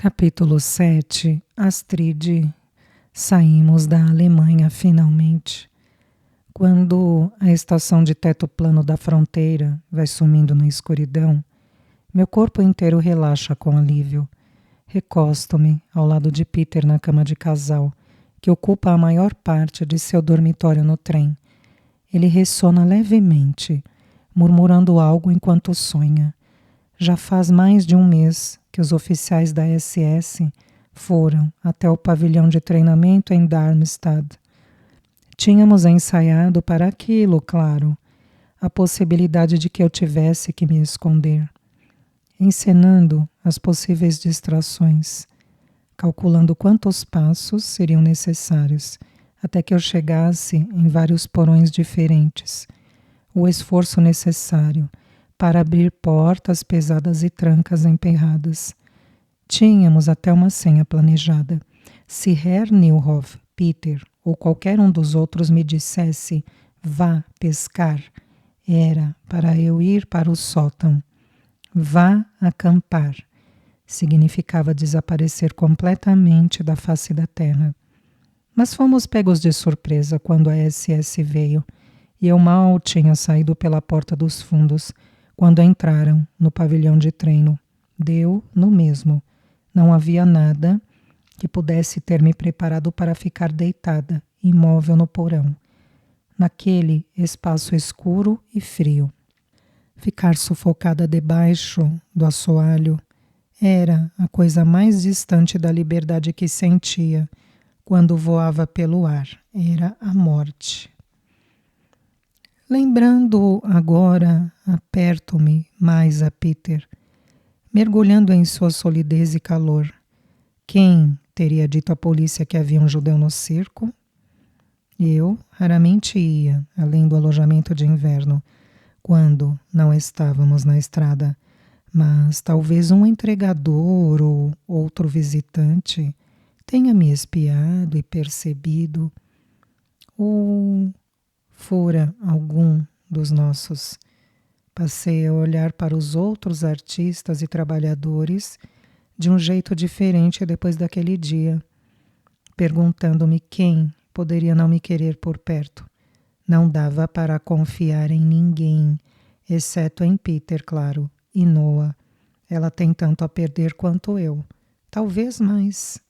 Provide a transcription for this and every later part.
Capítulo 7. Astrid. Saímos da Alemanha finalmente. Quando a estação de teto plano da fronteira vai sumindo na escuridão, meu corpo inteiro relaxa com alívio. Recosto-me ao lado de Peter na cama de casal, que ocupa a maior parte de seu dormitório no trem. Ele ressona levemente, murmurando algo enquanto sonha. Já faz mais de um mês que os oficiais da SS foram até o pavilhão de treinamento em Darmstadt. Tínhamos ensaiado para aquilo, claro, a possibilidade de que eu tivesse que me esconder, encenando as possíveis distrações, calculando quantos passos seriam necessários até que eu chegasse em vários porões diferentes, o esforço necessário para abrir portas pesadas e trancas emperradas. Tínhamos até uma senha planejada. Se Herr Neuhoff, Peter ou qualquer um dos outros me dissesse vá pescar, era para eu ir para o sótão. Vá acampar. Significava desaparecer completamente da face da terra. Mas fomos pegos de surpresa quando a SS veio, e eu mal tinha saído pela porta dos fundos, quando entraram no pavilhão de treino. Deu no mesmo. Não havia nada que pudesse ter me preparado para ficar deitada, imóvel no porão, naquele espaço escuro e frio. Ficar sufocada debaixo do assoalho era a coisa mais distante da liberdade que sentia quando voava pelo ar. Era a morte. Lembrando agora, aperto-me mais a Peter, mergulhando em sua solidez e calor. Quem teria dito à polícia que havia um judeu no circo? Eu raramente ia, além do alojamento de inverno, quando não estávamos na estrada, mas talvez um entregador ou outro visitante tenha me espiado e percebido, ou fora algum dos nossos. Passei a olhar para os outros artistas e trabalhadores de um jeito diferente depois daquele dia, perguntando-me quem poderia não me querer por perto. Não dava para confiar em ninguém, exceto em Peter, claro, e Noah. Ela tem tanto a perder quanto eu, talvez mais.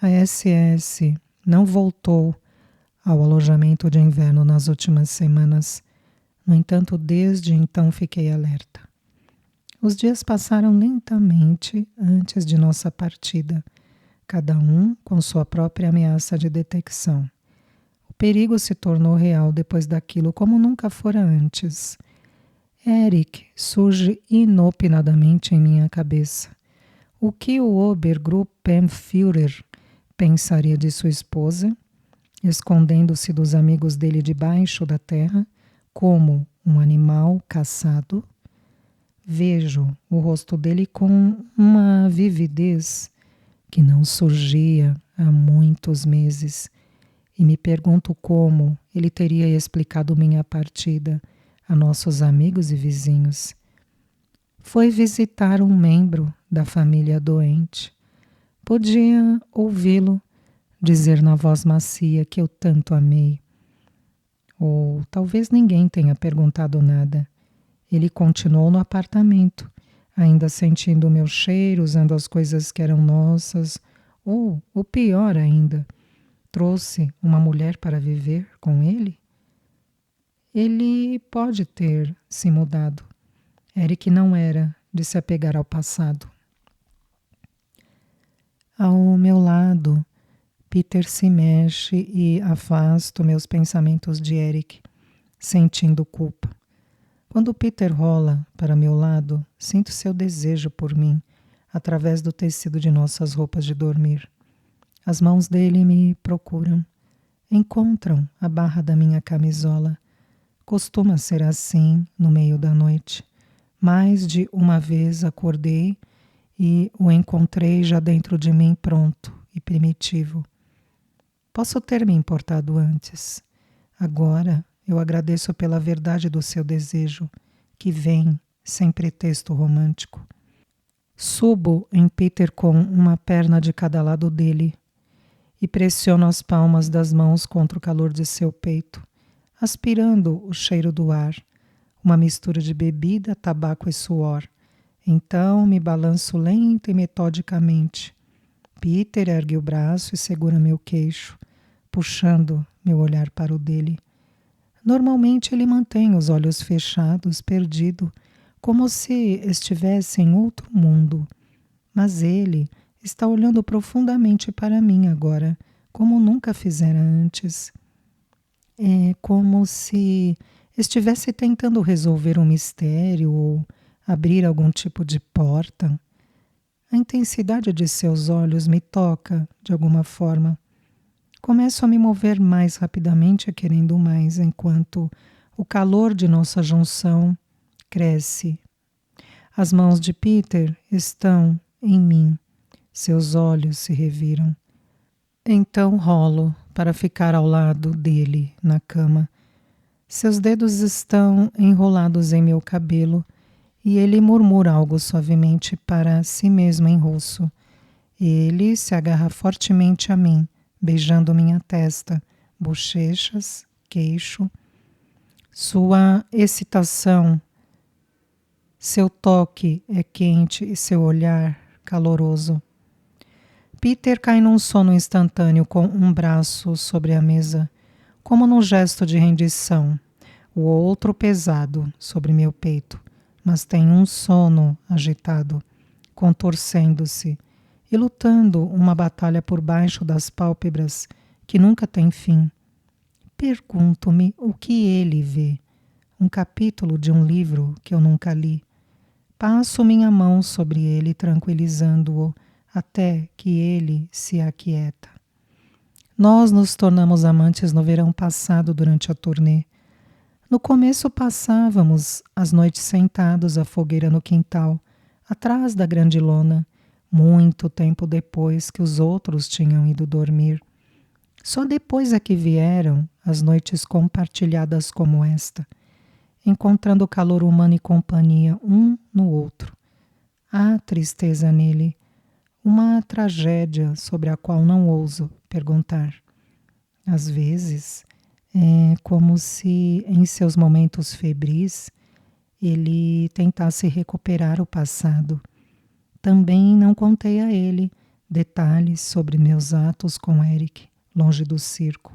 A SS não voltou ao alojamento de inverno nas últimas semanas. No entanto, desde então fiquei alerta. Os dias passaram lentamente antes de nossa partida, cada um com sua própria ameaça de detecção. O perigo se tornou real depois daquilo como nunca fora antes. Eric surge inopinadamente em minha cabeça. O que o Obergruppenführer pensaria de sua esposa, escondendo-se dos amigos dele debaixo da terra, como um animal caçado? Vejo o rosto dele com uma vividez que não surgia há muitos meses e me pergunto como ele teria explicado minha partida a nossos amigos e vizinhos. Foi visitar um membro da família doente. Podia ouvi-lo dizer na voz macia que eu tanto amei. Ou talvez ninguém tenha perguntado nada. Ele continuou no apartamento, ainda sentindo o meu cheiro, usando as coisas que eram nossas. Ou, o pior ainda, trouxe uma mulher para viver com ele? Ele pode ter se mudado. Eric não era de se apegar ao passado. Ao meu lado, Peter se mexe e afasto meus pensamentos de Eric, sentindo culpa. Quando Peter rola para meu lado, sinto seu desejo por mim, através do tecido de nossas roupas de dormir. As mãos dele me procuram, encontram a barra da minha camisola. Costuma ser assim no meio da noite. Mais de uma vez acordei e o encontrei já dentro de mim pronto e primitivo. Posso ter me importado antes. Agora eu agradeço pela verdade do seu desejo, que vem sem pretexto romântico. Subo em Peter com uma perna de cada lado dele e pressiono as palmas das mãos contra o calor de seu peito, aspirando o cheiro do ar, uma mistura de bebida, tabaco e suor. Então me balanço lenta e metodicamente. Peter ergue o braço e segura meu queixo, puxando meu olhar para o dele. Normalmente ele mantém os olhos fechados, perdido, como se estivesse em outro mundo. Mas ele está olhando profundamente para mim agora, como nunca fizera antes. É como se estivesse tentando resolver um mistério ou abrir algum tipo de porta. A intensidade de seus olhos me toca de alguma forma. Começo a me mover mais rapidamente, querendo mais, enquanto o calor de nossa junção cresce. As mãos de Peter estão em mim. Seus olhos se reviram. Então rolo para ficar ao lado dele na cama. Seus dedos estão enrolados em meu cabelo e ele murmura algo suavemente para si mesmo em russo. Ele se agarra fortemente a mim, beijando minha testa, bochechas, queixo. Sua excitação, seu toque é quente e seu olhar caloroso. Peter cai num sono instantâneo com um braço sobre a mesa, como num gesto de rendição, o outro pesado sobre meu peito, mas tem um sono agitado, contorcendo-se e lutando uma batalha por baixo das pálpebras que nunca tem fim. Pergunto-me o que ele vê. Um capítulo de um livro que eu nunca li. Passo minha mão sobre ele, tranquilizando-o, até que ele se aquieta. Nós nos tornamos amantes no verão passado durante a turnê. No começo passávamos as noites sentados à fogueira no quintal, atrás da grande lona, muito tempo depois que os outros tinham ido dormir. Só depois é que vieram as noites compartilhadas como esta, encontrando calor humano e companhia um no outro. Há tristeza nele, uma tragédia sobre a qual não ouso perguntar. Às vezes, é como se em seus momentos febris ele tentasse recuperar o passado. Também não contei a ele detalhes sobre meus atos com Eric, longe do circo.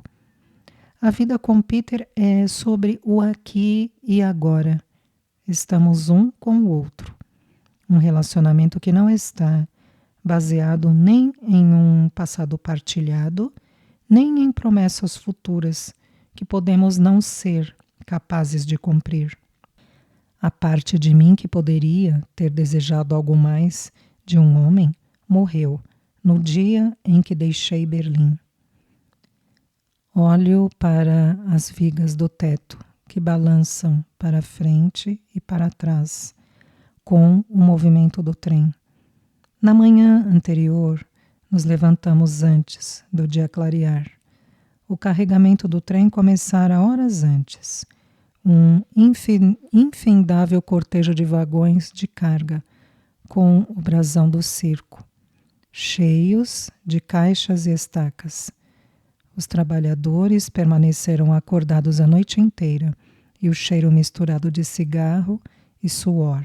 A vida com Peter é sobre o aqui e agora. Estamos um com o outro. Um relacionamento que não está baseado nem em um passado partilhado, nem em promessas futuras que podemos não ser capazes de cumprir. A parte de mim que poderia ter desejado algo mais de um homem morreu no dia em que deixei Berlim. Olho para as vigas do teto que balançam para frente e para trás com o movimento do trem. Na manhã anterior, nos levantamos antes do dia clarear. O carregamento do trem começara horas antes. Um infindável cortejo de vagões de carga com o brasão do circo, cheios de caixas e estacas. Os trabalhadores permaneceram acordados a noite inteira e o cheiro misturado de cigarro e suor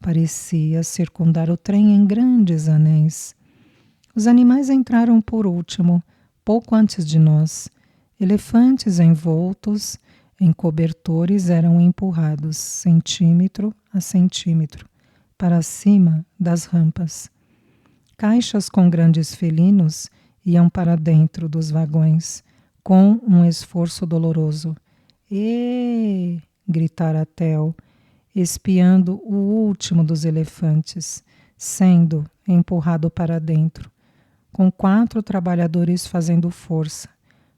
parecia circundar o trem em grandes anéis. Os animais entraram por último, pouco antes de nós. Elefantes envoltos em cobertores eram empurrados, centímetro a centímetro, para cima das rampas. Caixas com grandes felinos iam para dentro dos vagões, com um esforço doloroso. "Ê!" gritara Theo, espiando o último dos elefantes, sendo empurrado para dentro, com 4 trabalhadores fazendo força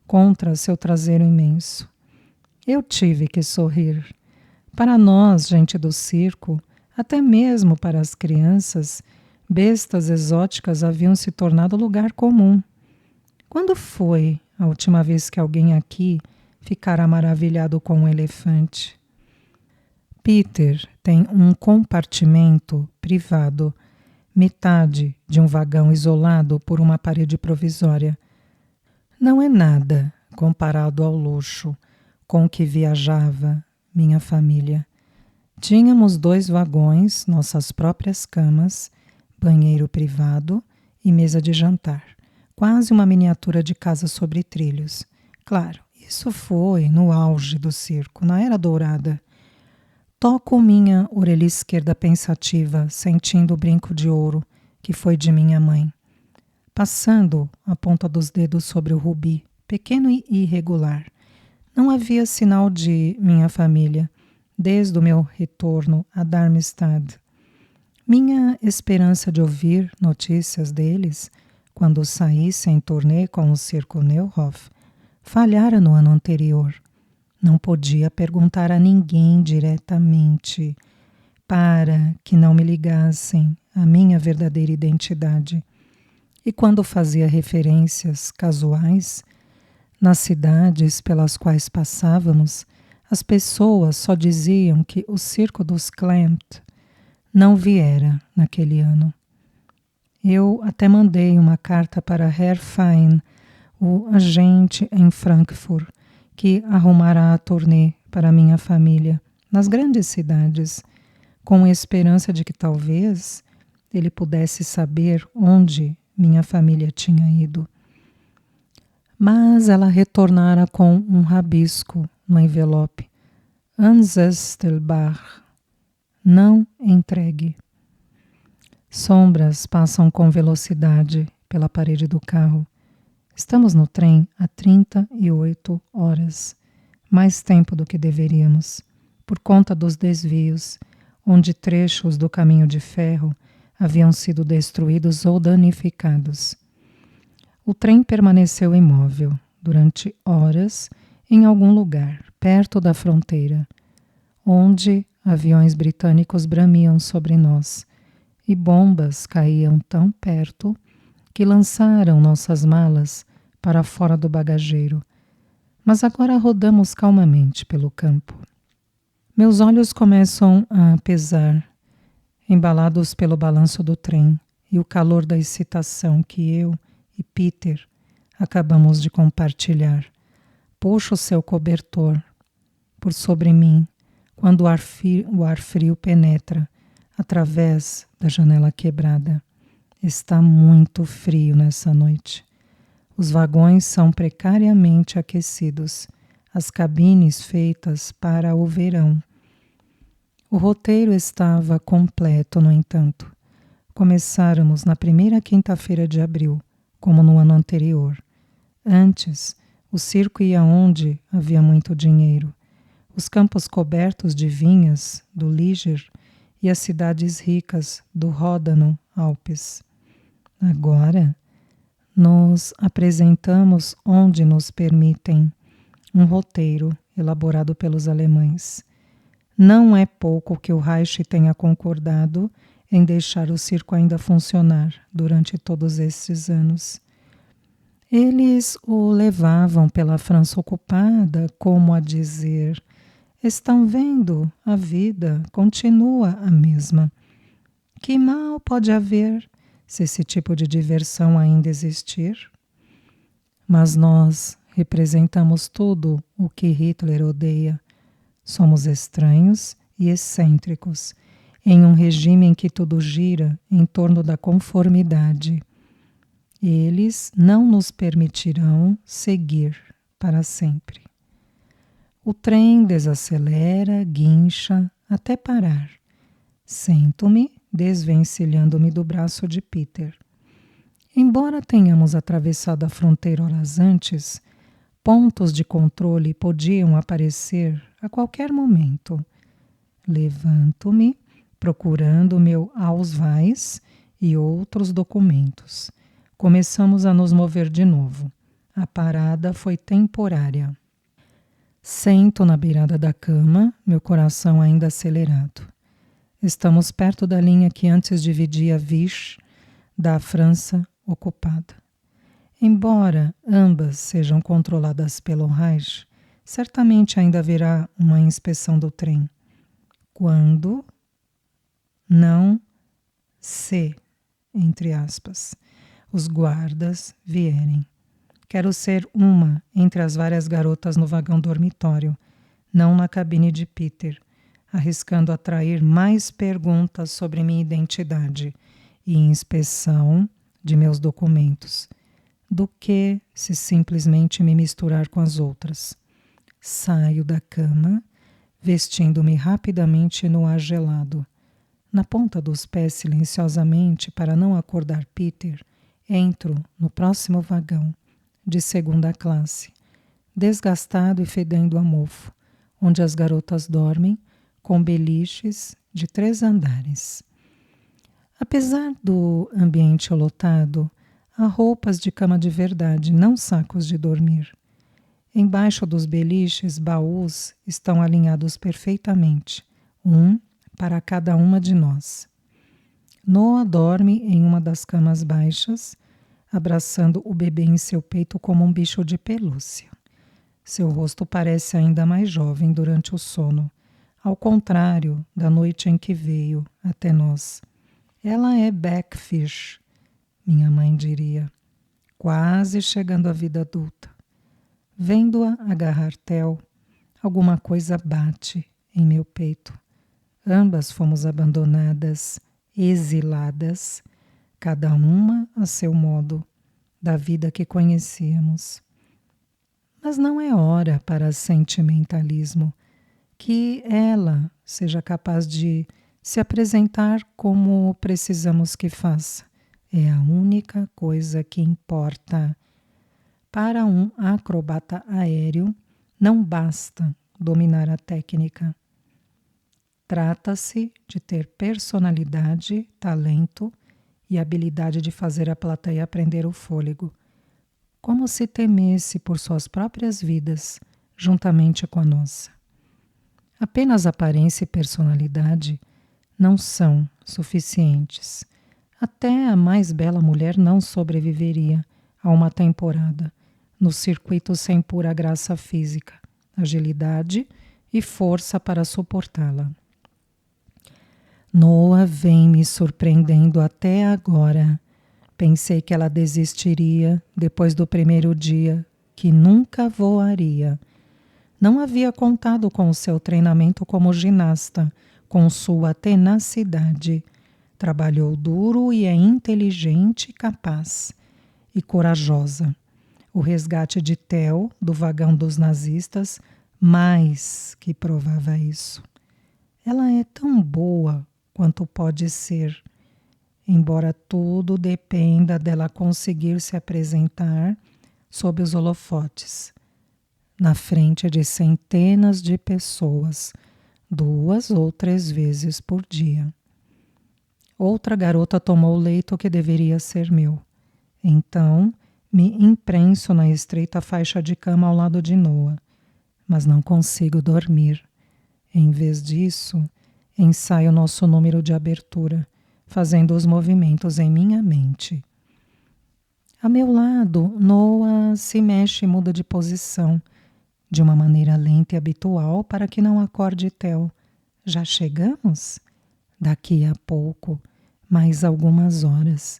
contra seu traseiro imenso. Eu tive que sorrir. Para nós, gente do circo, até mesmo para as crianças, bestas exóticas haviam se tornado lugar comum. Quando foi a última vez que alguém aqui ficara maravilhado com um elefante? Peter tem um compartimento privado, metade de um vagão isolado por uma parede provisória. Não é nada comparado ao luxo com que viajava minha família. Tínhamos 2 vagões, nossas próprias camas, banheiro privado e mesa de jantar. Quase uma miniatura de casa sobre trilhos. Claro, isso foi no auge do circo, na Era Dourada. Toco minha orelha esquerda pensativa, sentindo o brinco de ouro que foi de minha mãe. Passando a ponta dos dedos sobre o rubi, pequeno e irregular. Não havia sinal de minha família, desde o meu retorno a Darmstadt. Minha esperança de ouvir notícias deles, quando saísse em turnê com o Circo Neuhof, falhara no ano anterior. Não podia perguntar a ninguém diretamente, para que não me ligassem à minha verdadeira identidade. E quando fazia referências casuais, nas cidades pelas quais passávamos, as pessoas só diziam que o circo dos Klempt não viera naquele ano. Eu até mandei uma carta para Herr Fein, o agente em Frankfurt, que arrumará a turnê para minha família nas grandes cidades, com a esperança de que talvez ele pudesse saber onde minha família tinha ido. Mas ela retornara com um rabisco no envelope. Anzestelbach, não entregue. Sombras passam com velocidade pela parede do carro. Estamos no trem há 38 horas, mais tempo do que deveríamos, por conta dos desvios, onde trechos do caminho de ferro haviam sido destruídos ou danificados. O trem permaneceu imóvel durante horas em algum lugar, perto da fronteira, onde aviões britânicos bramiam sobre nós e bombas caíam tão perto que lançaram nossas malas para fora do bagageiro. Mas agora rodamos calmamente pelo campo. Meus olhos começam a pesar, embalados pelo balanço do trem e o calor da excitação que eu e Peter acabamos de compartilhar. Puxo o seu cobertor por sobre mim quando o ar frio penetra através da janela quebrada. Está muito frio nessa noite. Os vagões são precariamente aquecidos, as cabines feitas para o verão. O roteiro estava completo, no entanto. Começáramos na primeira quinta-feira de abril, como no ano anterior. Antes, o circo ia onde havia muito dinheiro. Os campos cobertos de vinhas do Liger e as cidades ricas do Ródano Alpes. Agora, nos apresentamos onde nos permitem um roteiro elaborado pelos alemães. Não é pouco que o Reich tenha concordado em deixar o circo ainda funcionar durante todos estes anos. Eles o levavam pela França ocupada, como a dizer: estão vendo, a vida continua a mesma. Que mal pode haver se esse tipo de diversão ainda existir? Mas nós representamos tudo o que Hitler odeia. Somos estranhos e excêntricos, em um regime em que tudo gira em torno da conformidade. Eles não nos permitirão seguir para sempre. O trem desacelera, guincha, até parar. Sento-me, desvencilhando-me do braço de Peter. Embora tenhamos atravessado a fronteira horas antes, pontos de controle podiam aparecer a qualquer momento. Levanto-me, procurando meu Ausweis e outros documentos. Começamos a nos mover de novo. A parada foi temporária. Sento na beirada da cama, meu coração ainda acelerado. Estamos perto da linha que antes dividia Vichy da França ocupada. Embora ambas sejam controladas pelo Reich, certamente ainda haverá uma inspeção do trem. Quando? Não sei. entre aspas, os guardas vierem. Quero ser uma entre as várias garotas no vagão dormitório, não na cabine de Peter, arriscando atrair mais perguntas sobre minha identidade e inspeção de meus documentos, do que se simplesmente me misturar com as outras. Saio da cama, vestindo-me rapidamente no ar gelado. Na ponta dos pés, silenciosamente, para não acordar Peter, entro no próximo vagão, de segunda classe, desgastado e fedendo a mofo, onde as garotas dormem, com beliches de 3 andares. Apesar do ambiente lotado, há roupas de cama de verdade, não sacos de dormir. Embaixo dos beliches, baús estão alinhados perfeitamente, um para cada uma de nós. Noah dorme em uma das camas baixas, abraçando o bebê em seu peito como um bicho de pelúcia. Seu rosto parece ainda mais jovem durante o sono, ao contrário da noite em que veio até nós. Ela é Backfish, minha mãe diria, quase chegando à vida adulta. Vendo-a agarrar Theo, alguma coisa bate em meu peito. Ambas fomos abandonadas, exiladas, cada uma a seu modo, da vida que conhecíamos. Mas não é hora para sentimentalismo. Que ela seja capaz de se apresentar como precisamos que faça. É a única coisa que importa. Para um acrobata aéreo, não basta dominar a técnica. Trata-se de ter personalidade, talento e habilidade de fazer a plateia prender o fôlego, como se temesse por suas próprias vidas, juntamente com a nossa. Apenas aparência e personalidade não são suficientes. Até a mais bela mulher não sobreviveria a uma temporada no circuito sem pura graça física, agilidade e força para suportá-la. Noah vem me surpreendendo até agora. Pensei que ela desistiria depois do primeiro dia, que nunca voaria. Não havia contado com o seu treinamento como ginasta, com sua tenacidade. Trabalhou duro e é inteligente, capaz e corajosa. O resgate de Theo, do vagão dos nazistas, mais que provava isso. Ela é tão boa quanto pode ser, embora tudo dependa dela conseguir se apresentar sob os holofotes, na frente de centenas de pessoas, 2 ou 3 vezes por dia. Outra garota tomou o leito que deveria ser meu. Então, me imprenso na estreita faixa de cama ao lado de Noah, mas não consigo dormir. Em vez disso, ensaio nosso número de abertura, fazendo os movimentos em minha mente. A meu lado, Noah se mexe e muda de posição, de uma maneira lenta e habitual para que não acorde Theo. Já chegamos? Daqui a pouco, mais algumas horas.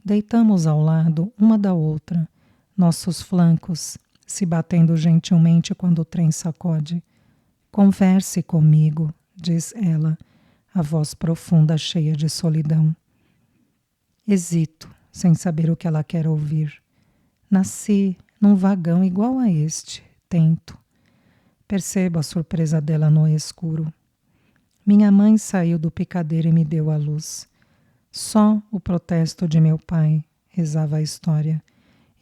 Deitamos ao lado, uma da outra, nossos flancos se batendo gentilmente quando o trem sacode. Converse comigo, diz ela, a voz profunda cheia de solidão. Hesito, sem saber o que ela quer ouvir. Nasci num vagão igual a este, tento. Percebo a surpresa dela no escuro. Minha mãe saiu do picadeiro e me deu a luz. Só o protesto de meu pai, rezava a história,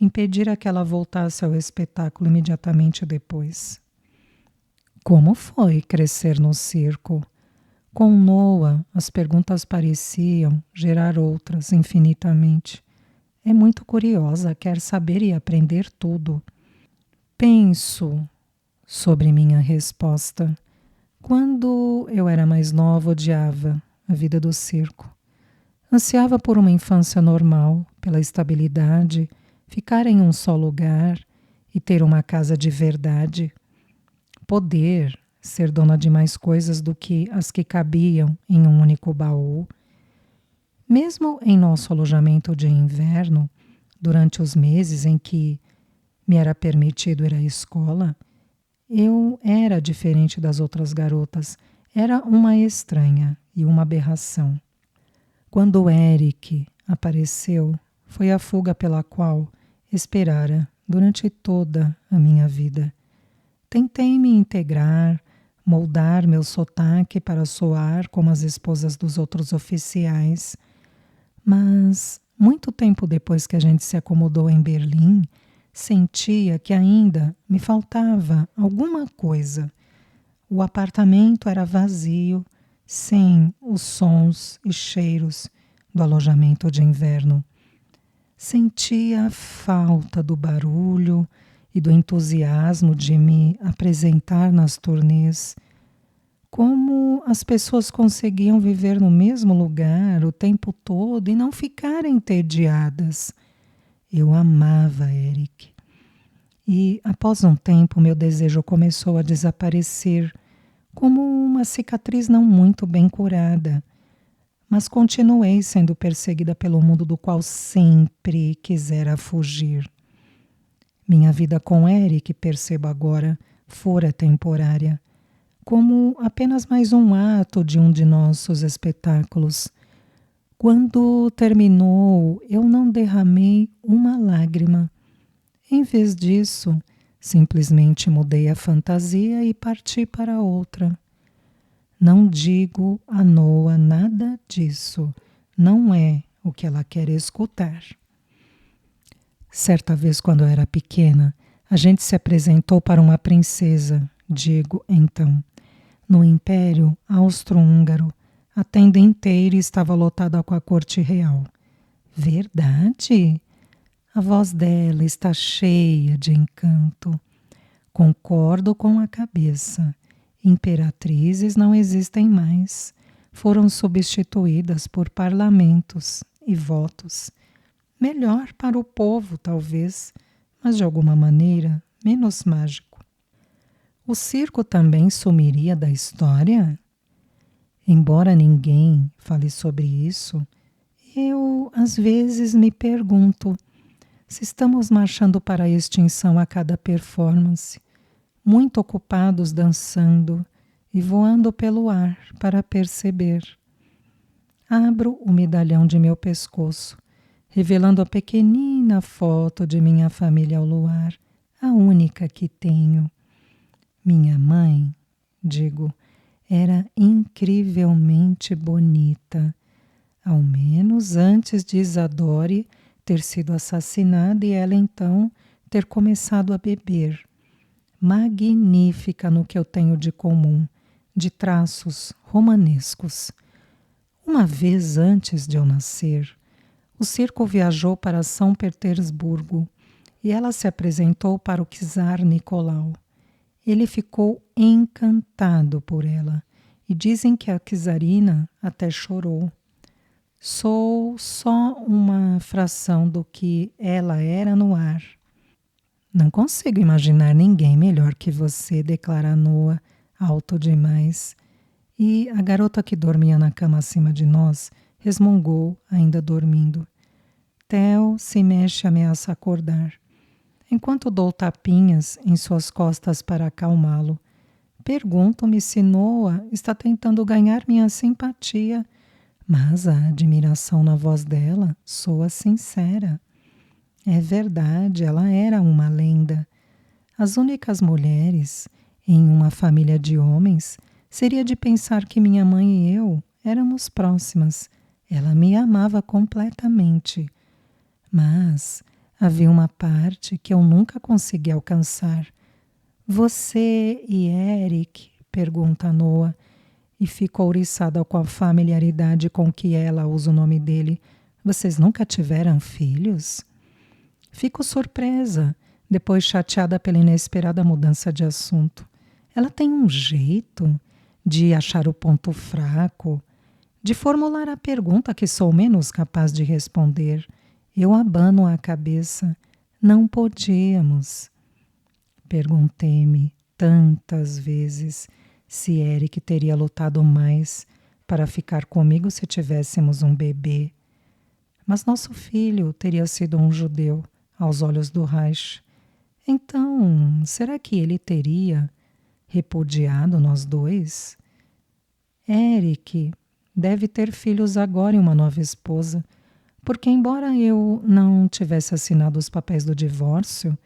impedira que ela voltasse ao espetáculo imediatamente depois. Como foi crescer no circo? Com Noah, as perguntas pareciam gerar outras infinitamente. É muito curiosa, quer saber e aprender tudo. Penso sobre minha resposta. Quando eu era mais nova, odiava a vida do circo. Ansiava por uma infância normal, pela estabilidade, ficar em um só lugar e ter uma casa de verdade. Poder ser dona de mais coisas do que as que cabiam em um único baú. Mesmo em nosso alojamento de inverno, durante os meses em que me era permitido ir à escola, eu era diferente das outras garotas. Era uma estranha e uma aberração. Quando o Eric apareceu, foi a fuga pela qual esperara durante toda a minha vida. Tentei me integrar, moldar meu sotaque para soar como as esposas dos outros oficiais, mas muito tempo depois que a gente se acomodou em Berlim, sentia que ainda me faltava alguma coisa. O apartamento era vazio, sem os sons e cheiros do alojamento de inverno. Sentia a falta do barulho e do entusiasmo de me apresentar nas turnês. Como as pessoas conseguiam viver no mesmo lugar o tempo todo e não ficarem entediadas. Eu amava Eric. E após um tempo, meu desejo começou a desaparecer, como uma cicatriz não muito bem curada. Mas continuei sendo perseguida pelo mundo do qual sempre quisera fugir. Minha vida com Eric, percebo agora, fora temporária, como apenas mais um ato de um de nossos espetáculos. Quando terminou, eu não derramei uma lágrima. Em vez disso, simplesmente mudei a fantasia e parti para outra. Não digo a Noa nada disso. Não é o que ela quer escutar. Certa vez, quando eu era pequena, a gente se apresentou para uma princesa, digo então. No Império Austro-Húngaro, a tenda inteira estava lotada com a corte real. Verdade? A voz dela está cheia de encanto. Concordo com a cabeça. Imperatrizes não existem mais. Foram substituídas por parlamentos e votos. Melhor para o povo, talvez, mas de alguma maneira menos mágico. O circo também sumiria da história? Embora ninguém fale sobre isso, eu às vezes me pergunto se estamos marchando para a extinção a cada performance, muito ocupados dançando e voando pelo ar para perceber. Abro o medalhão de meu pescoço, revelando a pequenina foto de minha família ao luar, a única que tenho. Minha mãe, digo, era incrivelmente bonita, ao menos antes de Isadore ter sido assassinada e ela então ter começado a beber. Magnífica no que eu tenho de comum, de traços romanescos. Uma vez antes de eu nascer, o circo viajou para São Petersburgo e ela se apresentou para o czar Nicolau. Ele ficou encantado por ela e dizem que a czarina até chorou. Sou só uma fração do que ela era no ar. Não consigo imaginar ninguém melhor que você, declara Noa, alto demais. E a garota que dormia na cama acima de nós resmungou, ainda dormindo. Theo se mexe e ameaça acordar, enquanto dou tapinhas em suas costas para acalmá-lo. Pergunto-me se Noa está tentando ganhar minha simpatia, mas a admiração na voz dela soa sincera. É verdade, ela era uma lenda. As únicas mulheres em uma família de homens seria de pensar que minha mãe e eu éramos próximas. Ela me amava completamente. Mas havia uma parte que eu nunca consegui alcançar. Você e Eric? Pergunta Noa, e fico ouriçada com a familiaridade com que ela usa o nome dele. Vocês nunca tiveram filhos? Fico surpresa, depois chateada pela inesperada mudança de assunto. Ela tem um jeito de achar o ponto fraco, de formular a pergunta que sou menos capaz de responder. Eu abano a cabeça. Não podíamos. Perguntei-me tantas vezes se Eric teria lutado mais para ficar comigo se tivéssemos um bebê. Mas nosso filho teria sido um judeu aos olhos do Reich. Então, será que ele teria repudiado nós dois? Eric deve ter filhos agora e uma nova esposa, porque embora eu não tivesse assinado os papéis do divórcio,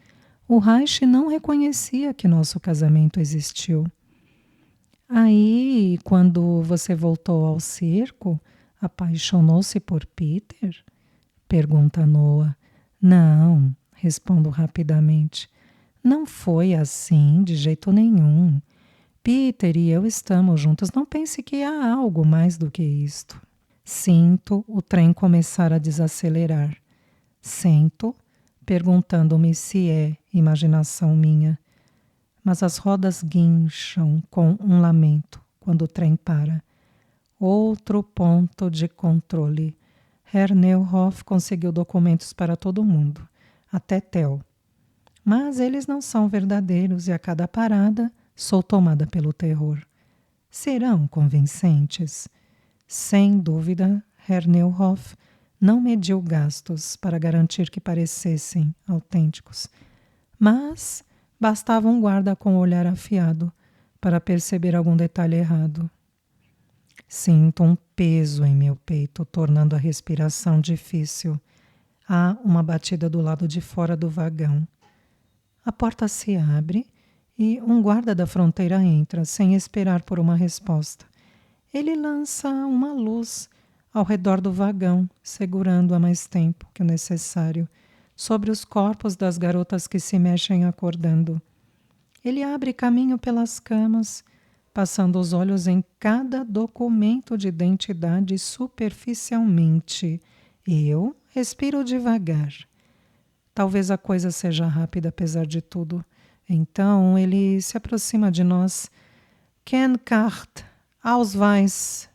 o Reich não reconhecia que nosso casamento existiu. Aí, quando você voltou ao circo, apaixonou-se por Peter? Pergunta Noah. Não, respondo rapidamente. Não foi assim, de jeito nenhum. Peter e eu estamos juntos. Não pense que há algo mais do que isto. Sinto o trem começar a desacelerar. Sento, perguntando-me se é imaginação minha. Mas as rodas guincham com um lamento quando o trem para. Outro ponto de controle. Herr Neuhoff conseguiu documentos para todo mundo, até Theo. Mas eles não são verdadeiros e a cada parada sou tomada pelo terror. Serão convincentes? Sem dúvida, Herr Neuhoff não mediu gastos para garantir que parecessem autênticos. Mas bastava um guarda com o olhar afiado para perceber algum detalhe errado. Sinto um peso em meu peito, tornando a respiração difícil. Há uma batida do lado de fora do vagão. A porta se abre e um guarda da fronteira entra, sem esperar por uma resposta. Ele lança uma luz ao redor do vagão, segurando-a mais tempo que o necessário, sobre os corpos das garotas que se mexem acordando. Ele abre caminho pelas camas, passando os olhos em cada documento de identidade superficialmente. Eu respiro devagar. Talvez a coisa seja rápida, apesar de tudo. Então ele se aproxima de nós. Kennkaart, Ausweis.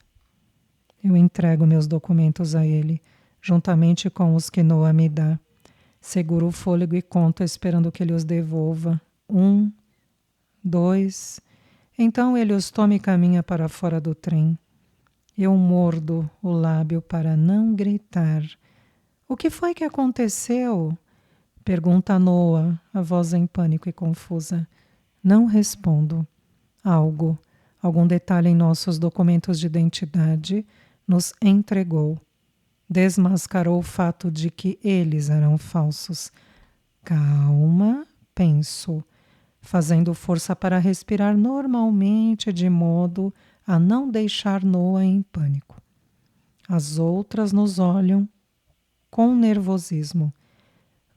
Eu entrego meus documentos a ele, juntamente com os que Noah me dá. Seguro o fôlego e conto, esperando que ele os devolva. 1, 2. Então ele os toma e caminha para fora do trem. Eu mordo o lábio para não gritar. O que foi que aconteceu? Pergunta Noah, a voz em pânico e confusa. Não respondo. Algum detalhe em nossos documentos de identidade nos entregou. Desmascarou o fato de que eles eram falsos. Calma, penso, fazendo força para respirar normalmente de modo a não deixar Noah em pânico. As outras nos olham com nervosismo.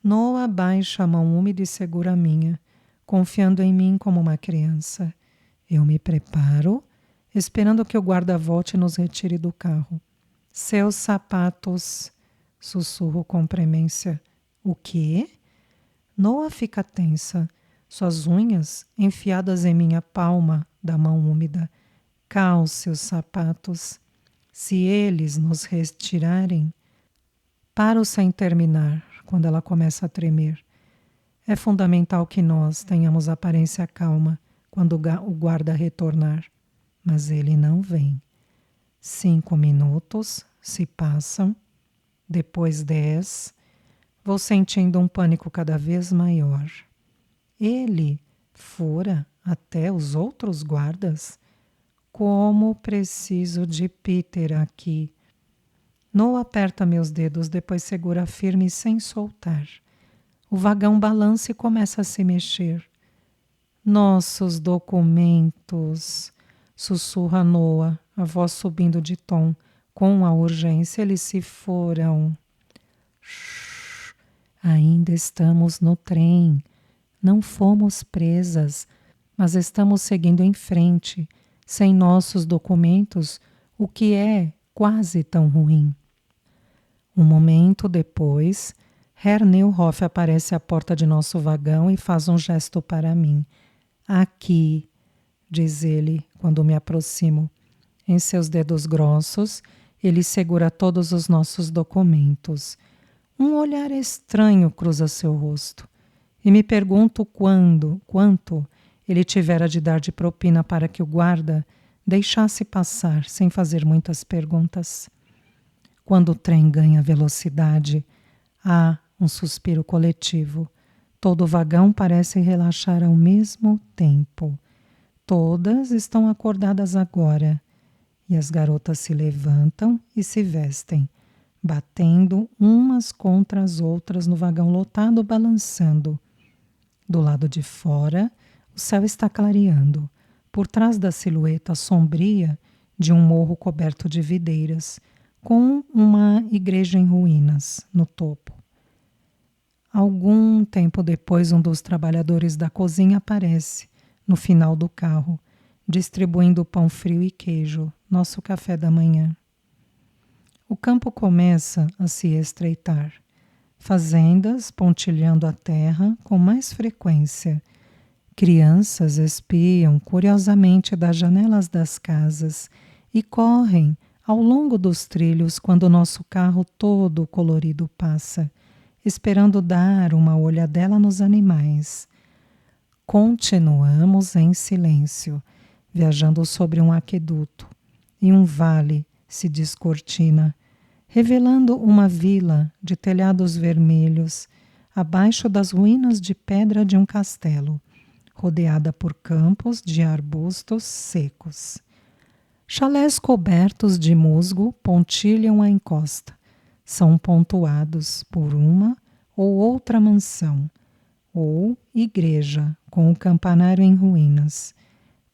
Noah baixa a mão úmida e segura a minha, confiando em mim como uma criança. Eu me preparo, esperando que o guarda volte e nos retire do carro. Seus sapatos, sussurro com premência. O quê? Noah fica tensa, suas unhas enfiadas em minha palma da mão úmida. Calce os sapatos. Se eles nos retirarem, paro sem terminar, quando ela começa a tremer. É fundamental que nós tenhamos aparência calma quando o guarda retornar. Mas ele não vem. 5 minutos se passam, depois 10. Vou sentindo um pânico cada vez maior. Ele fora até os outros guardas? Como preciso de Peter aqui. Noah aperta meus dedos, depois segura firme sem soltar. O vagão balança e começa a se mexer. Nossos documentos, sussurra Noah, a voz subindo de tom, com a urgência. Eles se foram. Shhh, ainda estamos no trem. Não fomos presas, mas estamos seguindo em frente, sem nossos documentos, o que é quase tão ruim. Um momento depois, Herr Neuhoff aparece à porta de nosso vagão e faz um gesto para mim. Aqui, diz ele, quando me aproximo. Em seus dedos grossos, ele segura todos os nossos documentos. Um olhar estranho cruza seu rosto. E me pergunto quanto ele tivera de dar de propina para que o guarda deixasse passar sem fazer muitas perguntas. Quando o trem ganha velocidade, há um suspiro coletivo. Todo o vagão parece relaxar ao mesmo tempo. Todas estão acordadas agora. E as garotas se levantam e se vestem, batendo umas contra as outras no vagão lotado, balançando. Do lado de fora, o céu está clareando, por trás da silhueta sombria de um morro coberto de videiras, com uma igreja em ruínas no topo. Algum tempo depois, um dos trabalhadores da cozinha aparece, no final do carro, distribuindo pão frio e queijo, nosso café da manhã. O campo começa a se estreitar. Fazendas pontilhando a terra com mais frequência. Crianças espiam curiosamente das janelas das casas e correm ao longo dos trilhos quando o nosso carro todo colorido passa, esperando dar uma olhadela nos animais. Continuamos em silêncio, viajando sobre um aqueduto, e um vale se descortina, revelando uma vila de telhados vermelhos, abaixo das ruínas de pedra de um castelo, rodeada por campos de arbustos secos. Chalés cobertos de musgo pontilham a encosta. São pontuados por uma ou outra mansão, ou igreja com o campanário em ruínas.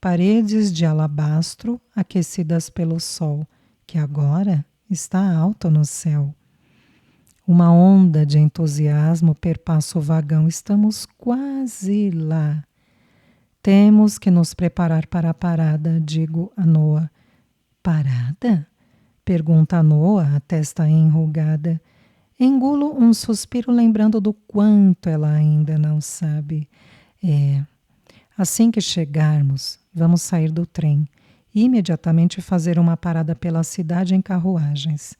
Paredes de alabastro aquecidas pelo sol, que agora está alto no céu. Uma onda de entusiasmo perpassa o vagão. Estamos quase lá. Temos que nos preparar para a parada, digo a Noa. Parada? Pergunta a Noa, a testa enrugada. Engulo um suspiro lembrando do quanto ela ainda não sabe. Assim que chegarmos, vamos sair do trem e imediatamente fazer uma parada pela cidade em carruagens.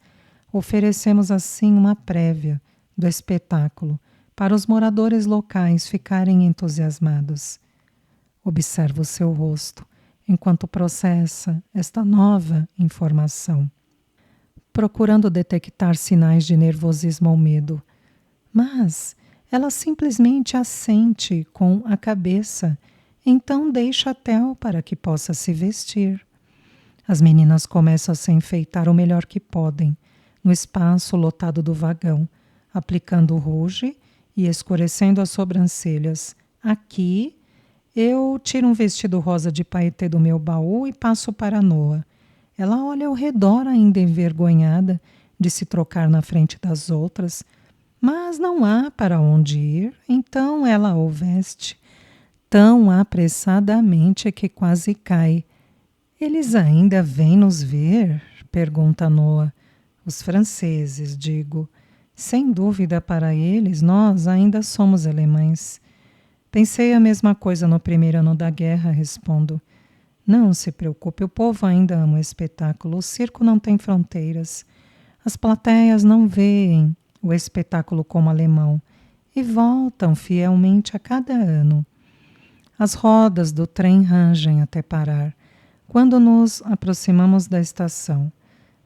Oferecemos assim uma prévia do espetáculo para os moradores locais ficarem entusiasmados. Observa o seu rosto enquanto processa esta nova informação, procurando detectar sinais de nervosismo ou medo. Mas ela simplesmente assente com a cabeça, então deixa a Theo para que possa se vestir. As meninas começam a se enfeitar o melhor que podem, no espaço lotado do vagão, aplicando rouge e escurecendo as sobrancelhas. Aqui, eu tiro um vestido rosa de paetê do meu baú e passo para a Noa. Ela olha ao redor, ainda envergonhada de se trocar na frente das outras, mas não há para onde ir, então ela o veste tão apressadamente que quase cai. Eles ainda vêm nos ver? Pergunta Noa. Os franceses, digo. Sem dúvida para eles, nós ainda somos alemães. Pensei a mesma coisa no primeiro ano da guerra, respondo. Não se preocupe, o povo ainda ama o espetáculo. O circo não tem fronteiras. As plateias não veem o espetáculo como alemão e voltam fielmente a cada ano. As rodas do trem rangem até parar. Quando nos aproximamos da estação,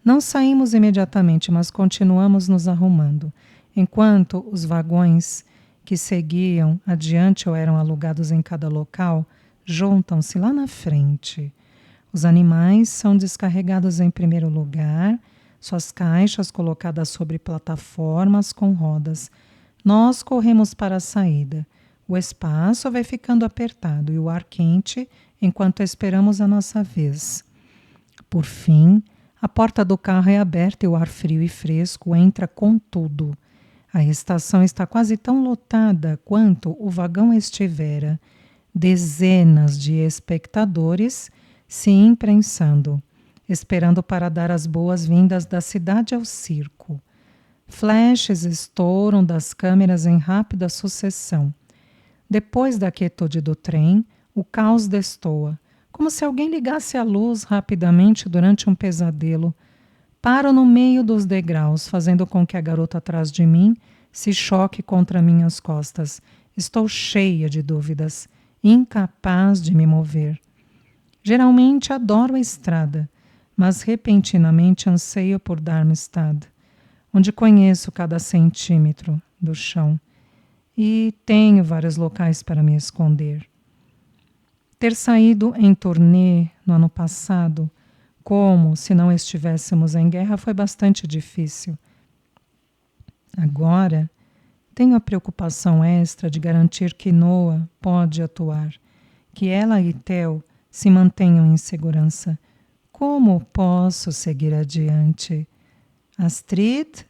não saímos imediatamente, mas continuamos nos arrumando, enquanto os vagões que seguiam adiante ou eram alugados em cada local juntam-se lá na frente. Os animais são descarregados em primeiro lugar, suas caixas colocadas sobre plataformas com rodas. Nós corremos para a saída. O espaço vai ficando apertado e o ar quente enquanto esperamos a nossa vez. Por fim, a porta do carro é aberta e o ar frio e fresco entra com tudo. A estação está quase tão lotada quanto o vagão estivera. Dezenas de espectadores se imprensando, esperando para dar as boas-vindas da cidade ao circo. Flashes estouram das câmeras em rápida sucessão. Depois da quietude do trem, o caos destoa, como se alguém ligasse a luz rapidamente durante um pesadelo. Paro no meio dos degraus, fazendo com que a garota atrás de mim se choque contra minhas costas. Estou cheia de dúvidas, incapaz de me mover. Geralmente adoro a estrada, mas repentinamente anseio por Darmstadt. onde conheço cada centímetro do chão e tenho vários locais para me esconder. Ter saído em turnê no ano passado, como se não estivéssemos em guerra, foi bastante difícil. Agora, tenho a preocupação extra de garantir que Noah pode atuar, que ela e Theo se mantenham em segurança. Como posso seguir adiante? Astrid,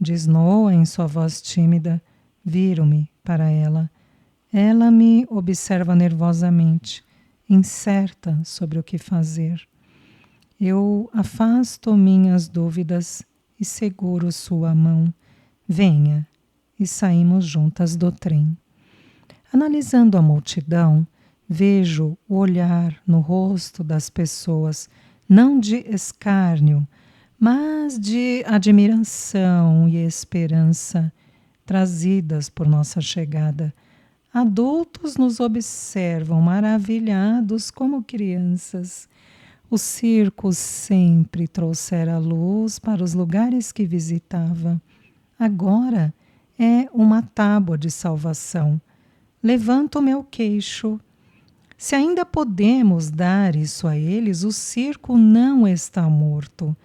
diz Noah em sua voz tímida, viro-me para ela. Ela me observa nervosamente, incerta sobre o que fazer. Eu afasto minhas dúvidas e seguro sua mão. Venha, e saímos juntas do trem. Analisando a multidão, vejo o olhar no rosto das pessoas, não de escárnio, mas de admiração e esperança trazidas por nossa chegada. Adultos nos observam maravilhados como crianças. O circo sempre trouxera luz para os lugares que visitava. Agora é uma tábua de salvação. Levanto meu queixo. Se ainda podemos dar isso a eles, o circo não está morto.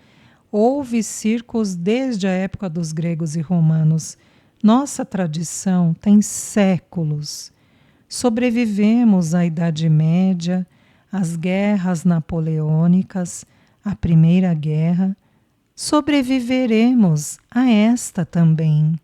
Houve circos desde a época dos gregos e romanos. Nossa tradição tem séculos. Sobrevivemos à Idade Média, às guerras napoleônicas, à Primeira Guerra. Sobreviveremos a esta também.